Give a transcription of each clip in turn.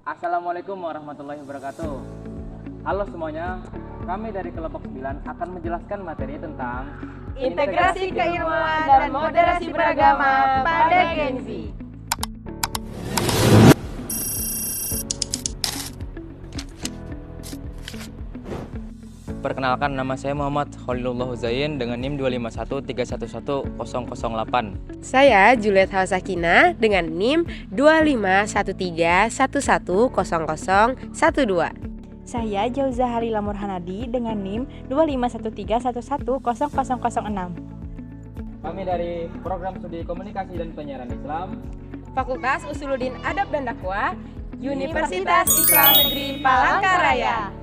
Assalamualaikum warahmatullahi wabarakatuh. Halo semuanya, kami dari kelompok 9 akan menjelaskan materi tentang integrasi keilmuan dan moderasi beragama pada Gen Z. Perkenalkan, nama saya Muhammad Khalilullah Huzain dengan NIM 251311008. Saya Juliet Hawasakina dengan NIM 25131100012. Saya Jauza Halila Murhanadi dengan NIM 25131100006. Kami dari Program Studi Komunikasi dan Penyiaran Islam, Fakultas Usuluddin Adab dan Dakwah, Universitas Islam Negeri Palangkaraya.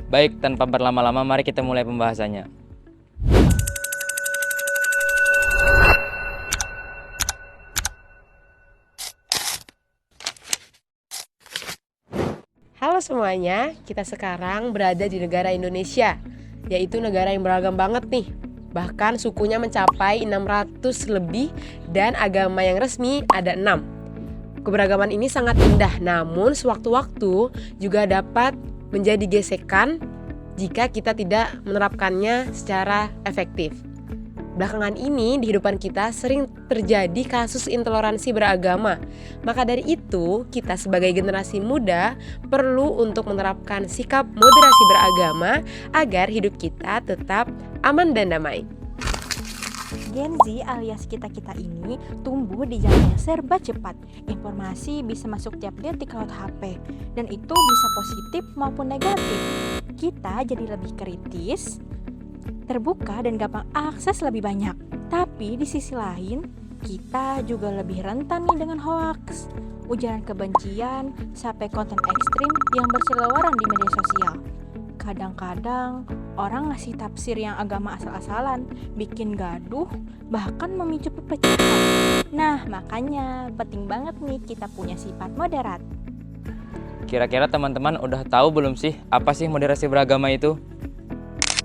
baik, tanpa berlama-lama mari kita mulai pembahasannya. Halo semuanya, kita sekarang berada di negara Indonesia, yaitu negara yang beragam banget nih. Bahkan sukunya mencapai 600 lebih dan agama yang resmi ada 6. Keberagaman ini sangat indah, namun sewaktu-waktu juga dapat menjadi gesekan jika kita tidak menerapkannya secara efektif. Belakangan ini di kehidupan kita sering terjadi kasus intoleransi beragama. Maka dari itu, kita sebagai generasi muda perlu untuk menerapkan sikap moderasi beragama agar hidup kita tetap aman dan damai. Gen Z alias kita-kita ini tumbuh di zaman yang serba cepat. Informasi bisa masuk tiap detik lewat HP, dan itu bisa positif maupun negatif. Kita jadi lebih kritis, terbuka, dan gampang akses lebih banyak. Tapi di sisi lain, kita juga lebih rentan nih dengan hoaks, ujaran kebencian, sampai konten ekstrim yang berseliweran di media sosial. Kadang-kadang orang ngasih tafsir yang agama asal-asalan, bikin gaduh, bahkan memicu perpecahan. Nah, makanya penting banget nih kita punya sifat moderat. Kira-kira teman-teman udah tahu belum sih apa sih moderasi beragama itu?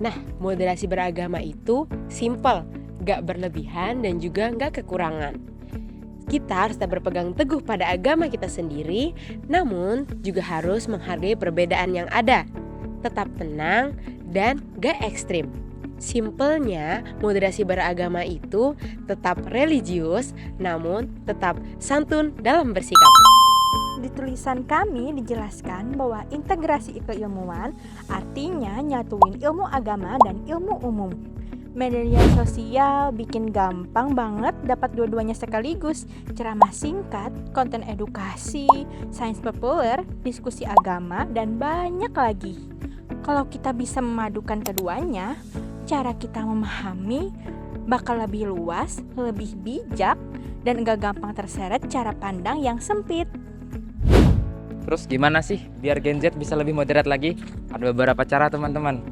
Nah, moderasi beragama itu simple, gak berlebihan dan juga gak kekurangan. Kita harus tak berpegang teguh pada agama kita sendiri, namun juga harus menghargai perbedaan yang ada. Tetap tenang dan gak ekstrim. Simpelnya, moderasi beragama itu tetap religius, namun tetap santun dalam bersikap. Di tulisan kami dijelaskan bahwa integrasi keilmuan artinya nyatuin ilmu agama dan ilmu umum. Media sosial bikin gampang banget dapat dua-duanya sekaligus. Ceramah singkat, konten edukasi, sains populer, diskusi agama, dan banyak lagi. Kalau kita bisa memadukan keduanya, cara kita memahami bakal lebih luas, lebih bijak, dan gak gampang terseret cara pandang yang sempit. Terus gimana sih biar Gen Z bisa lebih moderat lagi? Ada beberapa cara teman-teman.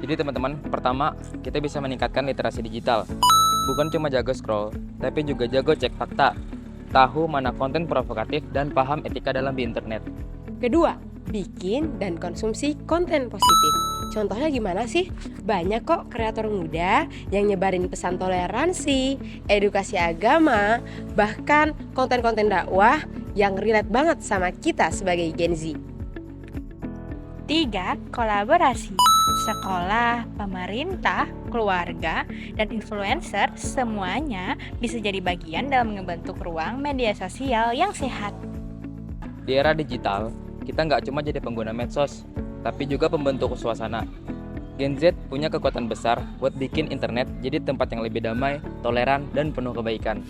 Jadi teman-teman, pertama kita bisa meningkatkan literasi digital. Bukan cuma jago scroll, tapi juga jago cek fakta, tahu mana konten provokatif dan paham etika dalam di internet. Kedua, bikin dan konsumsi konten positif. Contohnya gimana sih? Banyak kok kreator muda yang nyebarin pesan toleransi, edukasi agama, bahkan konten-konten dakwah yang relate banget sama kita sebagai Gen Z. 3. Kolaborasi. Sekolah, pemerintah, keluarga, dan influencer semuanya bisa jadi bagian dalam membentuk ruang media sosial yang sehat. Di era digital, kita nggak cuma jadi pengguna medsos, tapi juga pembentuk suasana. Gen Z punya kekuatan besar buat bikin internet jadi tempat yang lebih damai, toleran, dan penuh kebaikan.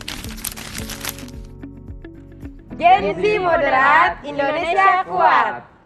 Gen Z moderat, Indonesia kuat.